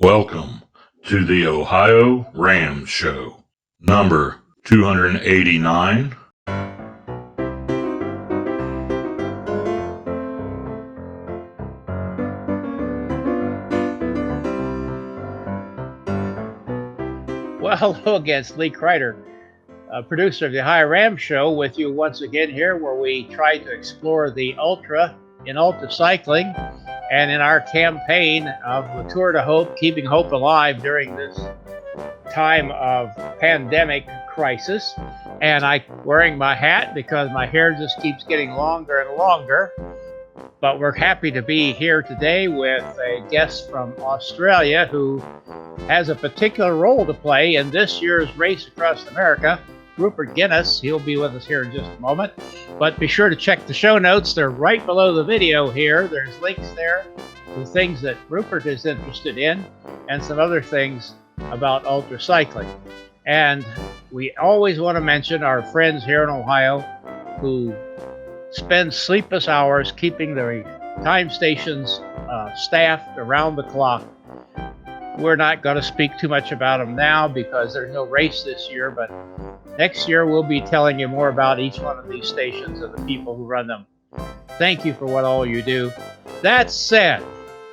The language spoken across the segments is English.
Welcome to the OhioRAAM Show, number 289. Well, hello again, it's Lee Kreider, producer of the OhioRAAM Show, with you once again here, where we try to explore the ultra in ultra cycling, and in our campaign of the Tour de Hope, keeping hope alive during this time of pandemic crisis. And I'm wearing my hat because my hair just keeps getting longer and longer. But we're happy to be here today with a guest from Australia who has a particular role to play in this year's race across America, Rupert Guinness. He'll be with us here in just a moment. But be sure to check the show notes. They're right below the video here. There's links there to things that Rupert is interested in and some other things about ultra cycling. And we always want to mention our friends here in Ohio who spend sleepless hours keeping the time stations staffed around the clock. We're not going to speak too much about them now because there's no race this year, but next year we'll be telling you more about each one of these stations and the people who run them. Thank you for what all you do. That said,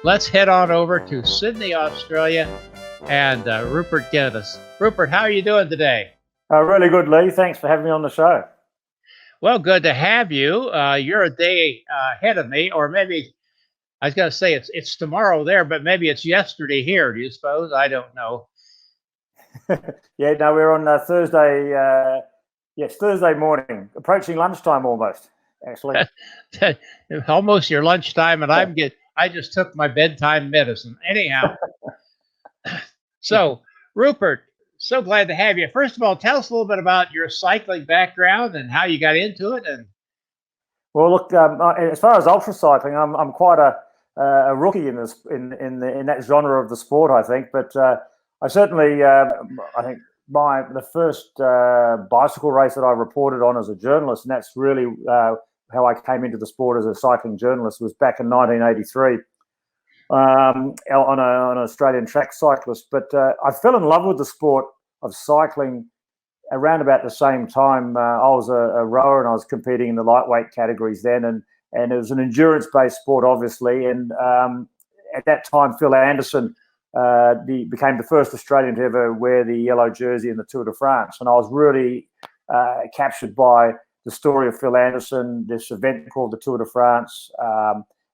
let's head on over to Sydney, Australia, and Rupert Guinness. Rupert, how are you doing today? Really good, Lee. Thanks for having me on the show. Well, good to have you. You're a day ahead of me, or maybe I was going to say it's tomorrow there, but maybe it's yesterday here. Do you suppose? I don't know. Yeah, no, we're on Thursday. Yes, Thursday morning, approaching lunchtime almost. Actually, almost your lunchtime, and I just took my bedtime medicine. Anyhow, so Rupert, so glad to have you. First of all, tell us a little bit about your cycling background and how you got into it. And well, look, as far as ultra cycling, I'm quite a rookie in this in that genre of the sport, I think. But I certainly, I think the first bicycle race that I reported on as a journalist, and that's really how I came into the sport as a cycling journalist, was back in 1983 on an Australian track cyclist. But I fell in love with the sport of cycling around about the same time. I was a rower and I was competing in the lightweight categories then, and it was an endurance-based sport, obviously. And at that time, Phil Anderson became the first Australian to ever wear the yellow jersey in the Tour de France. And I was really captured by the story of Phil Anderson, this event called the Tour de France,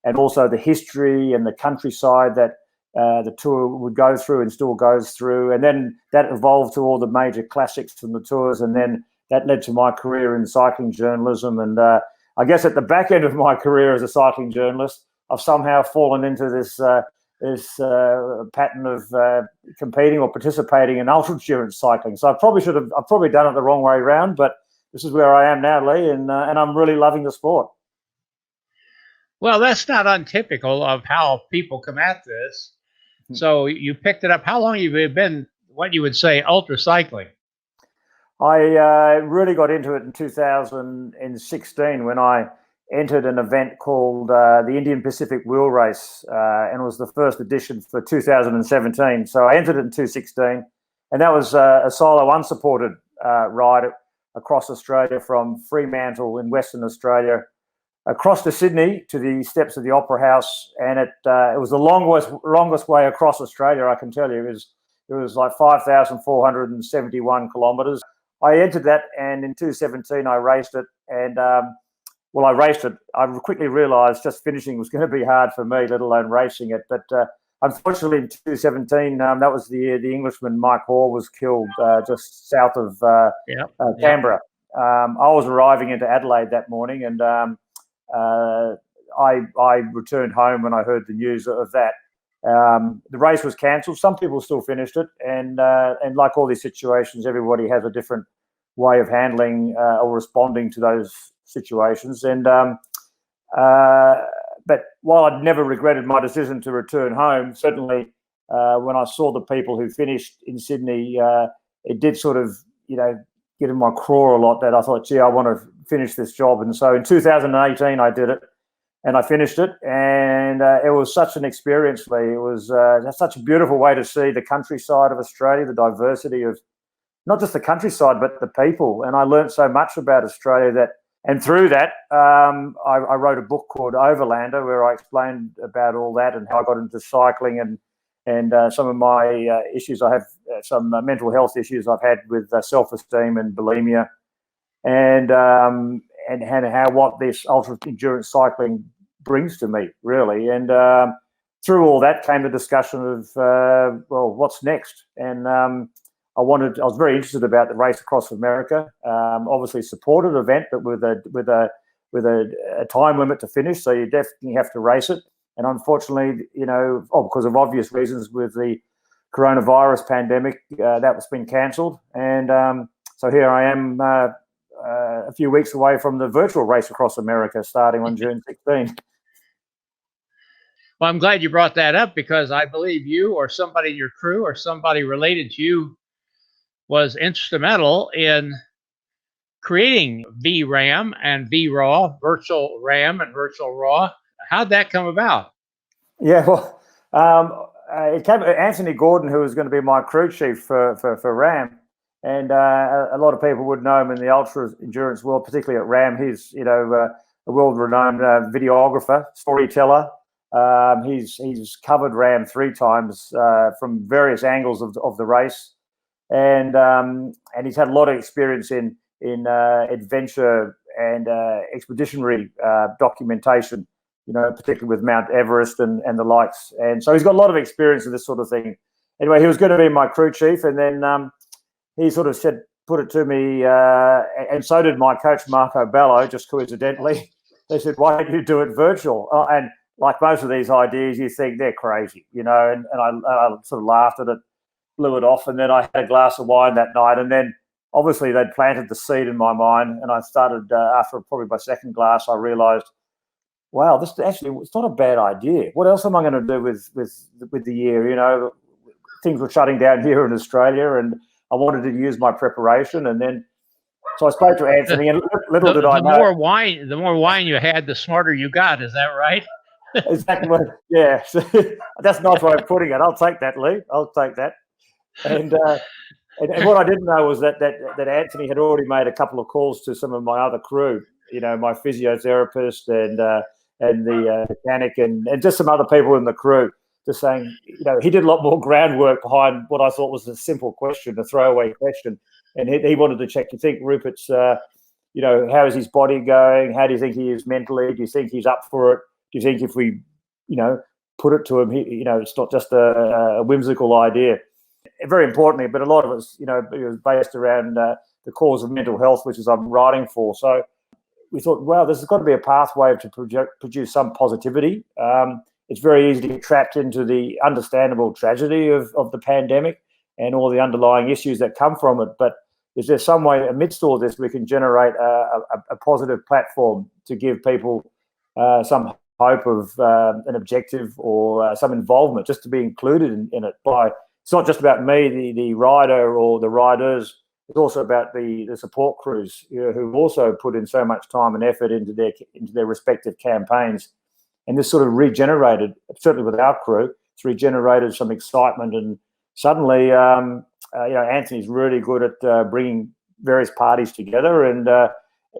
and also the history and the countryside that the Tour would go through and still goes through. And then that evolved to all the major classics from the Tours. And then that led to my career in cycling journalism. And I guess at the back end of my career as a cycling journalist, I've somehow fallen into this pattern of competing or participating in ultra endurance cycling. So I've probably done it the wrong way around, but this is where I am now, Lee, and I'm really loving the sport. Well, that's not untypical of how people come at this. So you picked it up. How long have you been, what you would say, ultra cycling? I really got into it in 2016 when I entered an event called the Indian Pacific Wheel Race, and it was the first edition for 2017. So I entered it in 2016, and that was a solo unsupported ride across Australia from Fremantle in Western Australia across to Sydney to the steps of the Opera House, and it was the longest way across Australia, I can tell you. It was like 5,471 kilometres. I entered that, and in 2017 I raced it, and I raced it. I quickly realised just finishing was going to be hard for me, let alone racing it. But unfortunately, in 2017, that was the year the Englishman Mike Hoare was killed just south of Canberra. I was arriving into Adelaide that morning, and I returned home when I heard the news of that. The race was cancelled. Some people still finished it, and like all these situations, everybody has a different way of handling or responding to those situations. And but while I'd never regretted my decision to return home, certainly when I saw the people who finished in Sydney, it did sort of get in my craw a lot. That I thought, gee, I want to finish this job. And so in 2018, I did it. and I finished it, and it was such an experience, Lee. It was such a beautiful way to see the countryside of Australia, the diversity of not just the countryside, but the people. And I learned so much about Australia and through that, I wrote a book called Overlander, where I explained about all that and how I got into cycling and some of my issues. I have some mental health issues I've had with self-esteem and bulimia, and how what this ultra endurance cycling brings to me, really. And through all that came the discussion of what's next. And I was very interested about the race across America. Obviously, supported an event, but with a time limit to finish, so you definitely have to race it. And unfortunately, because of obvious reasons with the coronavirus pandemic, that's been cancelled. And so here I am, a few weeks away from the virtual race across America, starting on June 16. Well, I'm glad you brought that up, because I believe you or somebody in your crew or somebody related to you was instrumental in creating VRAAM and VRAW, virtual RAM and virtual RAW. How'd that come about? Yeah, well, it came Anthony Gordon, who was going to be my crew chief for RAM, and a lot of people would know him in the ultra endurance world, particularly at RAM. He's a world-renowned videographer, storyteller. He's covered RAM 3 times from various angles of the race. And he's had a lot of experience in adventure and expeditionary documentation, particularly with Mount Everest and the likes. And so he's got a lot of experience in this sort of thing. Anyway, he was going to be my crew chief, and then he sort of put it to me, and so did my coach Marco Bello, just coincidentally. They said, "Why don't you do it virtual?" And like most of these ideas, you think they're crazy, and I sort of laughed at it, blew it off, and then I had a glass of wine that night, and then obviously they'd planted the seed in my mind, and I started after probably my second glass, I realised, wow, this actually it's not a bad idea. What else am I going to do with the year? Things were shutting down here in Australia, and I wanted to use my preparation, and then so I spoke to Anthony, and little did I know. The more wine you had, the smarter you got. Is that right? Exactly. Yeah, that's a nice way of putting it. I'll take that, Lee. I'll take that. And what I didn't know was that Anthony had already made a couple of calls to some of my other crew, my physiotherapist and the mechanic and just some other people in the crew, just saying, he did a lot more groundwork behind what I thought was a simple question, a throwaway question. And he wanted to check, do you think Rupert's, how is his body going? How do you think he is mentally? Do you think he's up for it? Do you think if we, put it to him, it's not just a whimsical idea? Very importantly, but a lot of us, it was based around the cause of mental health, which is I'm writing for. So we thought, wow, this has got to be a pathway to produce some positivity. It's very easy to get trapped into the understandable tragedy of the pandemic and all the underlying issues that come from it. But is there some way amidst all this we can generate a positive platform to give people some hope of an objective or some involvement, just to be included in it? It's not just about me, the rider or the riders. It's also about the support crews, who've also put in so much time and effort into their respective campaigns. And this sort of regenerated, certainly with our crew, it's regenerated some excitement. And suddenly, Anthony's really good at bringing various parties together, and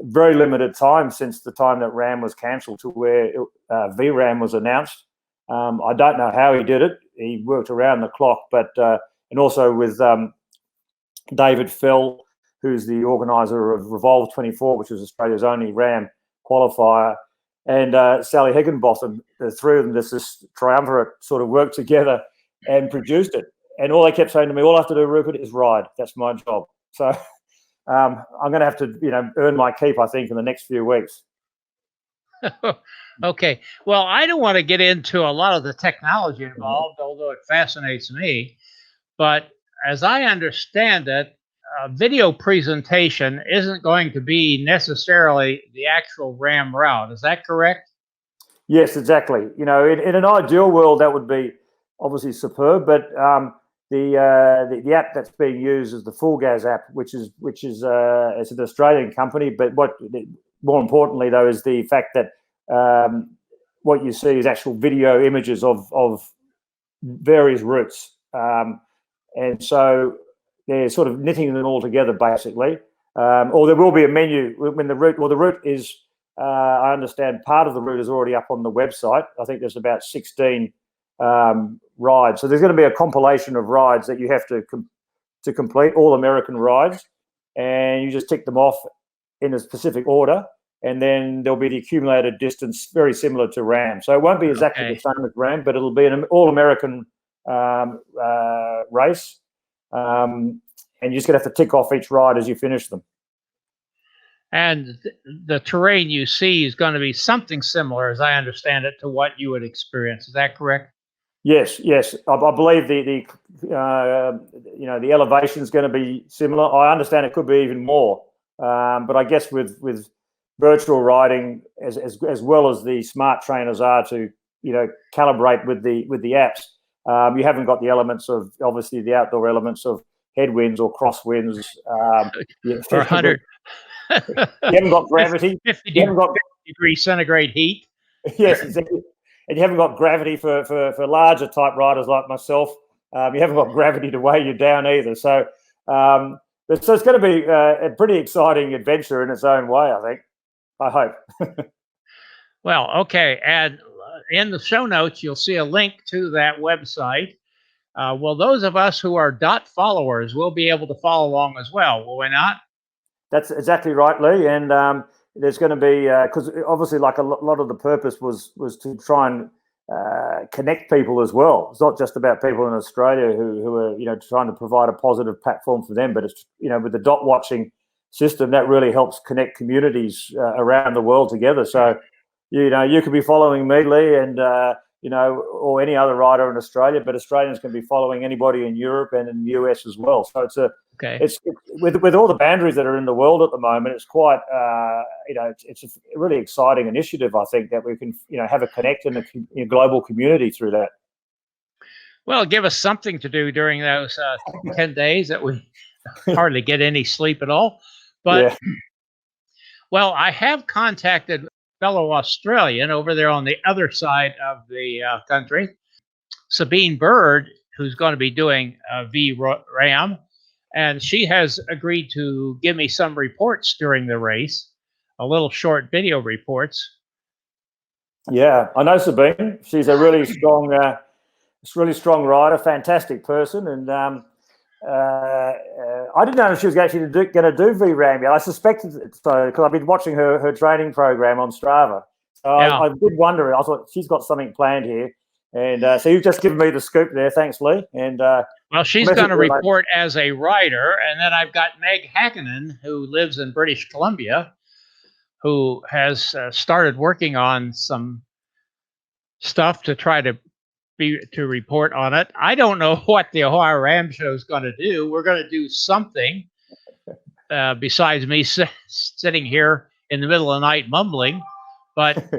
very limited time since the time that RAM was cancelled to where VRAM was announced. I don't know how he did it. He worked around the clock, but and also with David Fell, who's the organiser of Revolve 24, which is Australia's only RAM qualifier, and Sally Higginbotham. The three of them, this triumvirate, sort of worked together and produced it. And all they kept saying to me, all I have to do, Rupert, is ride. That's my job. So I'm going to have to, earn my keep, I think, in the next few weeks. Okay. Well, I don't want to get into a lot of the technology involved, although it fascinates me. But as I understand it, video presentation isn't going to be necessarily the actual RAM route. Is that correct? Yes, exactly. In an ideal world, that would be obviously superb. But the app that's being used is the Full Gas app, which is it's an Australian company. But what more importantly, though, is the fact that what you see is actual video images of various routes, and so they're sort of knitting them all together basically. Or there will be a menu when the route. Well, the route is. I understand part of the route is already up on the website. I think there's about 16 rides. So there's going to be a compilation of rides that you have to complete, all American rides, and you just tick them off in a specific order, and then there'll be the accumulated distance, very similar to RAM. So it won't be exactly the same as RAM, but it'll be an all-American race, and you're just going to have to tick off each ride as you finish them. And the terrain you see is going to be something similar, as I understand it, to what you would experience. Is that correct? Yes. I believe the elevation is going to be similar. I understand it could be even more, but I guess with virtual riding, as well as the smart trainers are to calibrate with the apps, you haven't got the elements of obviously the outdoor elements of headwinds or crosswinds. For 100. You haven't got gravity. 50 degrees centigrade heat. Yes, exactly. And you haven't got gravity for larger type riders like myself. You haven't got gravity to weigh you down either. So, it's going to be a pretty exciting adventure in its own way, I think. I hope. Well, okay. And in the show notes, you'll see a link to that website. Well, those of us who are DOT followers will be able to follow along as well, will we not? That's exactly right, Lee. And there's going to be, because obviously like a lot of the purpose was to try and connect people as well. It's not just about people in Australia who are, trying to provide a positive platform for them, but it's, with the DOT watching system, that really helps connect communities around the world together. So, you could be following me, Lee, and, or any other rider in Australia, but Australians can be following anybody in Europe and in the US as well. So it's with all the boundaries that are in the world at the moment, it's quite, it's a really exciting initiative, I think, that we can, have a connect in a global community through that. Well, give us something to do during those 10 days that we hardly get any sleep at all. But, well, I have contacted fellow Australian over there on the other side of the country, Sabine Bird, who's going to be doing VRAAM, and she has agreed to give me some reports during the race, a little short video reports. Yeah, I know Sabine. She's a really strong rider, fantastic person, and I didn't know if she was actually going to do VRAAM yet. I suspected so because I've been watching her training program on Strava. So I did wonder. I thought she's got something planned here, and so you've just given me the scoop there. Thanks, Lee. And well, she's going to report as a rider, and then I've got Meg Hakkinen, who lives in British Columbia, who has started working on some stuff to try to report on it. I don't know what the OhioRAAM show is going to do. We're going to do something besides me sitting here in the middle of the night mumbling, but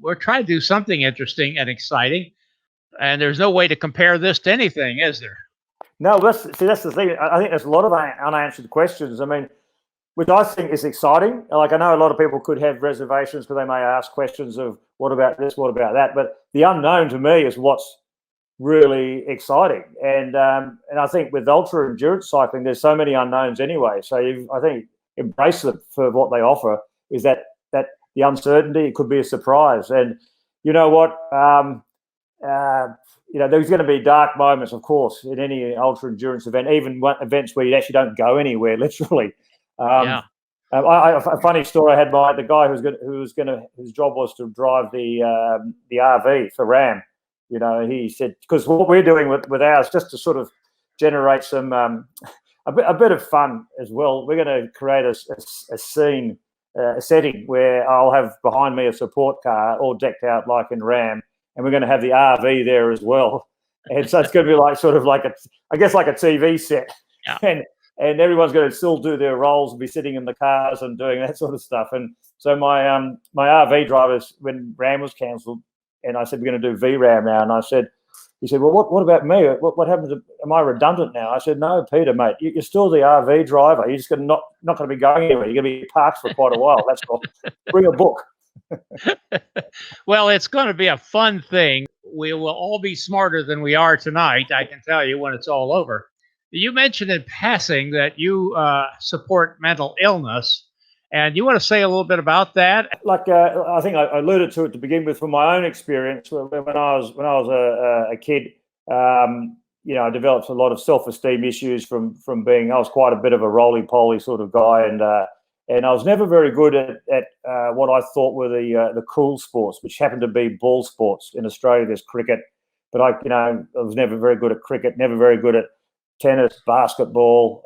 we're trying to do something interesting and exciting. And there's no way to compare this to anything, is there? No, that's the thing. I think there's a lot of unanswered questions. I mean, which I think is exciting. Like, I know a lot of people could have reservations because they may ask questions of what about this, what about that. But the unknown to me is what's really exciting. And I think with ultra endurance cycling, there's so many unknowns anyway. So I think embrace them for what they offer. Is that the uncertainty? It could be a surprise. And you know what? There's going to be dark moments, of course, in any ultra endurance event, even events where you actually don't go anywhere, literally. A funny story. I had the guy whose job was to drive the RV for RAM. He said, because what we're doing with ours, just to sort of generate some a bit of fun as well. We're going to create a scene, a setting where I'll have behind me a support car all decked out like in RAM, and we're going to have the RV there as well. And so it's going to be like a TV set. Yeah. And everyone's going to still do their roles and be sitting in the cars and doing that sort of stuff. And so my RV drivers, when RAM was cancelled, and I said, we're going to do VRAAM now. And he said, well, what about me? What happens? Am I redundant now? I said, no, Peter, mate, you're still the RV driver. You're just not going to be going anywhere. You're going to be parked for quite a while. That's all. Bring a book. Well, it's going to be a fun thing. We will all be smarter than we are tonight, I can tell you, when it's all over. You mentioned in passing that you support mental illness, and you want to say a little bit about that? Like I think I alluded to it to begin with from my own experience when I was a kid. I developed a lot of self-esteem issues from being. I was quite a bit of a roly-poly sort of guy, and I was never very good at what I thought were the cool sports, which happened to be ball sports. In Australia, there's cricket, but I was never very good at cricket, never very good at tennis, basketball,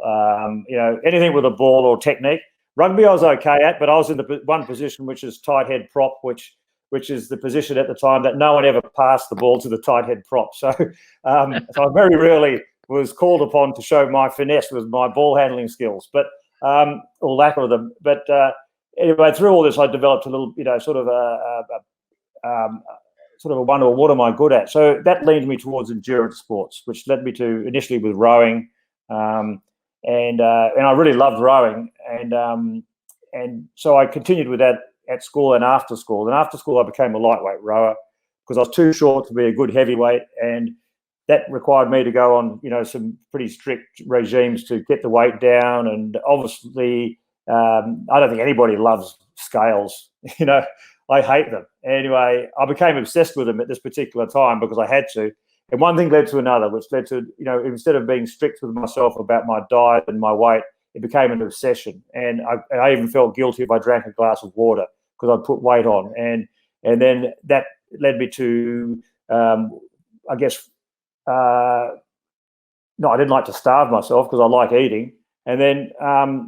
anything with a ball or technique. Rugby I was okay at, but I was in the one position which is tight head prop, which is the position at the time that no one ever passed the ball to the tight head prop. So I very rarely was called upon to show my finesse with my ball handling skills, but or lack of them. But anyway, through all this, I developed a little, sort of a wonder, what am I good at? So that leaned me towards endurance sports, which led me to initially with rowing. And I really loved rowing, and so I continued with that at school and after school. And after school, I became a lightweight rower because I was too short to be a good heavyweight, and that required me to go on, some pretty strict regimes to get the weight down. And obviously, I don't think anybody loves scales. I hate them. Anyway, I became obsessed with them at this particular time because I had to. And one thing led to another, which led to, instead of being strict with myself about my diet and my weight, it became an obsession. And I even felt guilty if I drank a glass of water because I'd put weight on. And then that led me to, I didn't like to starve myself because I like eating. And then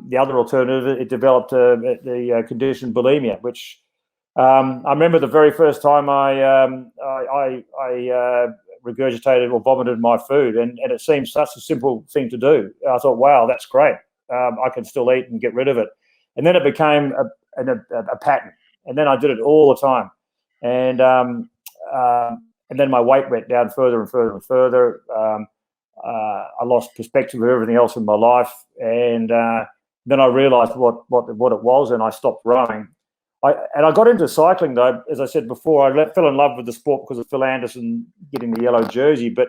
the other alternative, it developed the condition bulimia, which I remember the very first time I regurgitated or vomited my food, and it seemed such a simple thing to do. I thought, wow, that's great. I can still eat and get rid of it. And then it became a pattern, and then I did it all the time. And then my weight went down further and further and further. I lost perspective of everything else in my life, and then I realized what it was, and I stopped rowing. I got into cycling, though. As I said before, I fell in love with the sport because of Phil Anderson getting the yellow jersey. But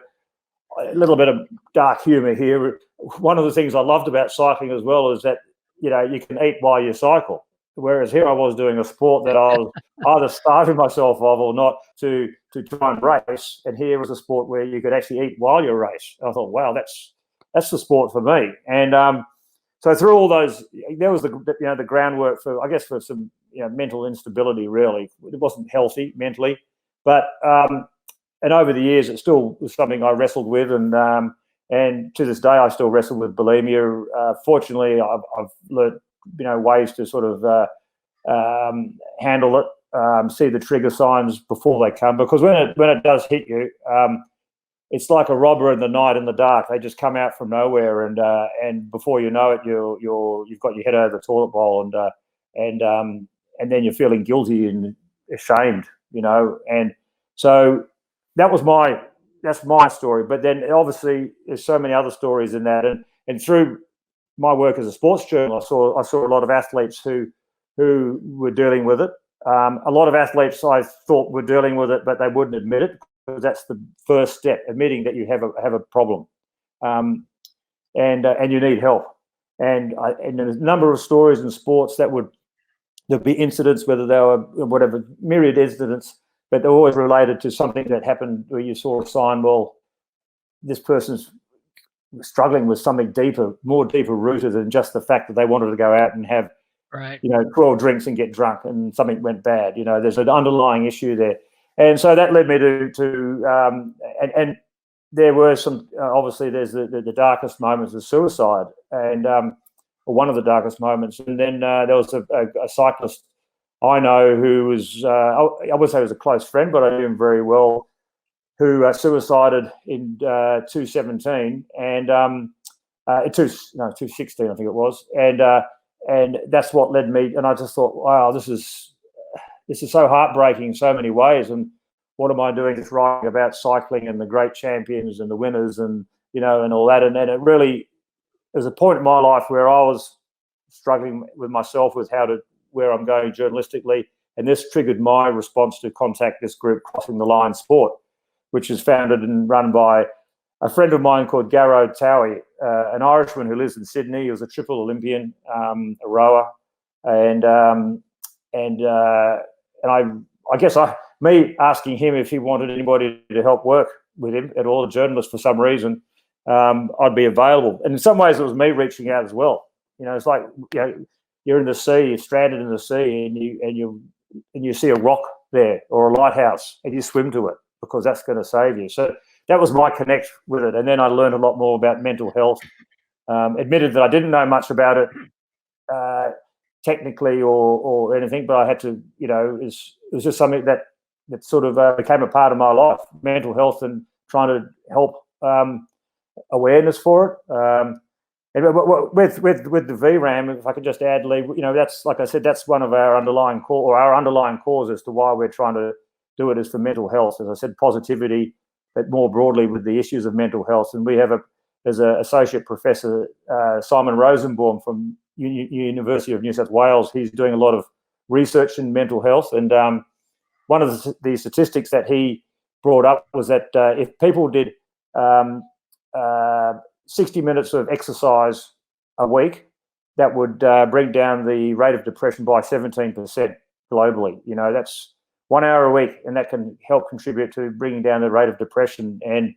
a little bit of dark humour here. One of the things I loved about cycling as well is that, you can eat while you cycle. Whereas here I was doing a sport that I was either starving myself of or not to try and race. And here was a sport where you could actually eat while you race. I thought, wow, that's the sport for me. And so through all those, there was the groundwork for, I guess, for some mental instability. Really, it wasn't healthy mentally, but and over the years, it still was something I wrestled with, and to this day, I still wrestle with bulimia. Fortunately, I've learned ways to sort of handle it, see the trigger signs before they come, because when it does hit you, it's like a robber in the night in the dark. They just come out from nowhere, and before you know it, you've got your head over the toilet bowl, and then you're feeling guilty and ashamed, And so that's my story. But then obviously there's so many other stories in that, and through my work as a sports journalist, I saw a lot of athletes who were dealing with it. A lot of athletes I thought were dealing with it, but they wouldn't admit it. Because that's the first step, admitting that you have a problem, and you need help. And there's a number of stories in sports there'd be incidents, whether they were whatever, myriad incidents, but they're always related to something that happened where you saw a sign. Well, this person's struggling with something more deeper rooted than just the fact that they wanted to go out and have, 12 drinks and get drunk, and something went bad. There's an underlying issue there. And so that led me to and there were some, obviously there's the darkest moments of suicide, and one of the darkest moments. And then there was a cyclist I know who was, I would say he was a close friend, but I knew him very well, who suicided in 2017 and 2016, I think it was. And that's what led me. And I just thought, wow, this is so heartbreaking in so many ways. And what am I doing just writing about cycling and the great champions and the winners and, and all that. And then it really, there's a point in my life where I was struggling with myself with where I'm going journalistically. And this triggered my response to contact this group, Crossing the Line Support, which is founded and run by a friend of mine called Garrow Towie, an Irishman who lives in Sydney. He was a triple Olympian, a rower, and I guess me asking him if he wanted anybody to help work with him at all, a journalist for some reason, I'd be available. And in some ways, it was me reaching out as well. You know, it's like, you know, you're in the sea, you're stranded in the sea, and you see a rock there or a lighthouse, and you swim to it because that's going to save you. So that was my connect with it. And then I learned a lot more about mental health. Admitted that I didn't know much about it technically or anything, but I had to, you know, it was just something that sort of became a part of my life, mental health, and trying to help awareness for it. And with the VRAAM, if I could just add, Lee, you know, that's, like I said, that's one of our underlying cause as to why we're trying to do it, is for mental health. As I said, positivity, but more broadly with the issues of mental health. And we have there's an associate professor, Simon Rosenbaum from University of New South Wales. He's doing a lot of research in mental health. And one of the statistics that he brought up was that if people did 60 minutes of exercise a week, that would bring down the rate of depression by 17% globally. You know, that's 1 hour a week, and that can help contribute to bringing down the rate of depression. And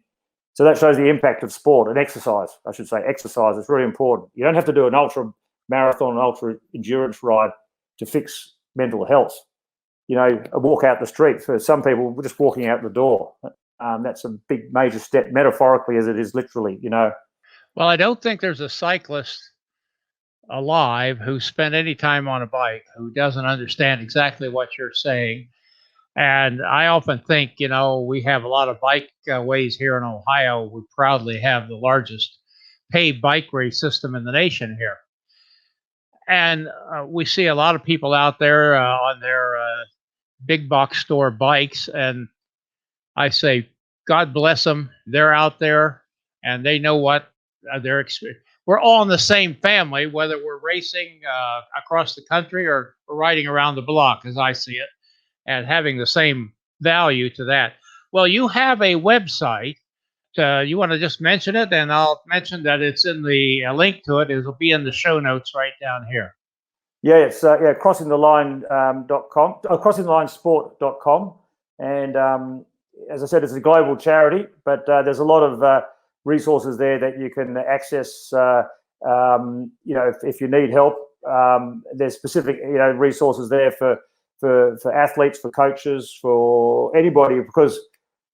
so that shows the impact of sport and exercise. I should say exercise is really important. You don't have to do an ultra marathon, ultra endurance ride to fix mental health. You know, a walk out the street, for some people, just walking out the door, that's a big major step, metaphorically as it is literally, you know. Well, I don't think there's a cyclist alive who spent any time on a bike who doesn't understand exactly what you're saying. And I often think, you know, we have a lot of bike ways here in Ohio. We proudly have the largest paid bike race system in the nation here. And we see a lot of people out there on their big box store bikes. And I say, God bless them. They're out there and they know what their experience. We're all in the same family, whether we're racing across the country or riding around the block, as I see it, and having the same value to that. Well, you have a website. You want to just mention it, and I'll mention that it's in the link to it. It'll be in the show notes right down here. Yeah, it's CrossinTheLine.com, CrossinLineSport.com, and as I said, it's a global charity, but there's a lot of resources there that you can access. You know, if you need help, there's specific, you know, resources there for athletes, for coaches, for anybody, because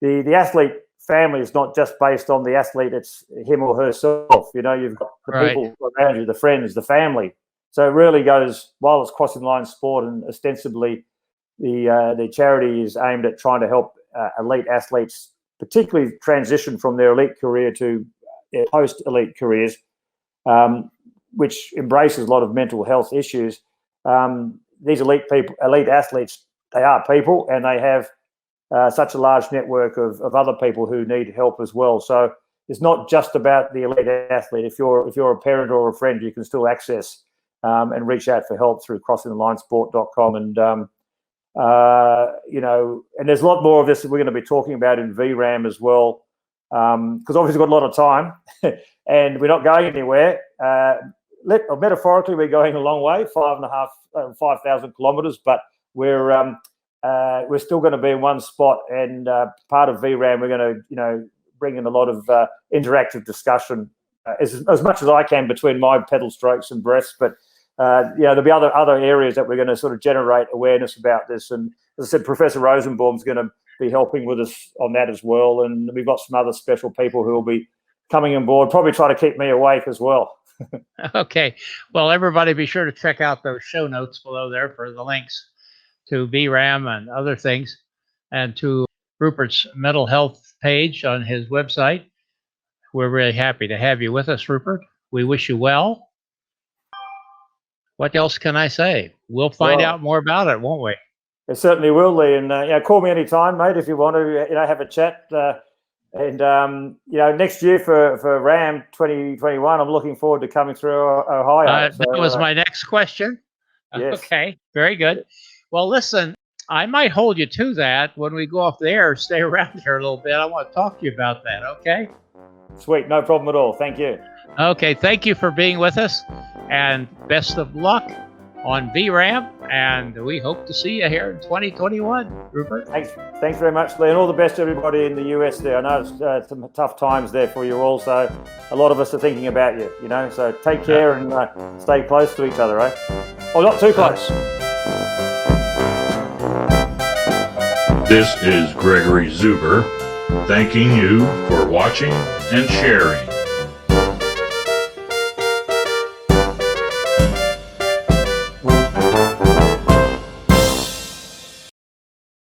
the athlete family is not just based on the athlete, it's him or herself. You know, you've got the people around you, the friends, the family. So it really goes, while it's Crossing Line Sport, and ostensibly the charity is aimed at trying to help elite athletes, particularly transition from their elite career to their post-elite careers, which embraces a lot of mental health issues. These elite athletes, they are people, and they have such a large network of other people who need help as well. So it's not just about the elite athlete. If you're a parent or a friend, you can still access and reach out for help through CrossinLineSport.com. And you know, and there's a lot more of this that we're going to be talking about in VRAAM as well, because obviously we've got a lot of time and we're not going anywhere. Metaphorically, we're going a long way, 5,000 kilometres, but we're still going to be in one spot. And part of VRAAM, we're going to, you know, bring in a lot of interactive discussion as much as I can between my pedal strokes and breaths. But you know, there'll be other areas that we're going to sort of generate awareness about this. And as I said, Professor Rosenbaum's going to be helping with us on that as well. And we've got some other special people who will be coming on board, probably try to keep me awake as well. Okay. Well, everybody be sure to check out those show notes below there for the links to VRAAM and other things, and to Rupert's mental health page on his website. We're really happy to have you with us, Rupert. We wish you well. What else can I say? We'll find out more about it, won't we? It certainly will, Lee. And you know, call me anytime, mate, if you want to, you know, have a chat. And you know, next year for RAM 2021, I'm looking forward to coming through Ohio. That was my next question. Yes. Okay, very good. Well, listen, I might hold you to that when we go off the air. Stay around here a little bit. I want to talk to you about that, okay? Sweet, no problem at all. Thank you. Okay, thank you for being with us, and best of luck on VRAM, and we hope to see you here in 2021, Rupert. Thanks very much, Lee, and all the best to everybody in the US there. I know it's some tough times there for you all, so a lot of us are thinking about you, so take care and stay close to each other, eh? Oh, not too close. This is Gregory Zuber, thanking you for watching and sharing.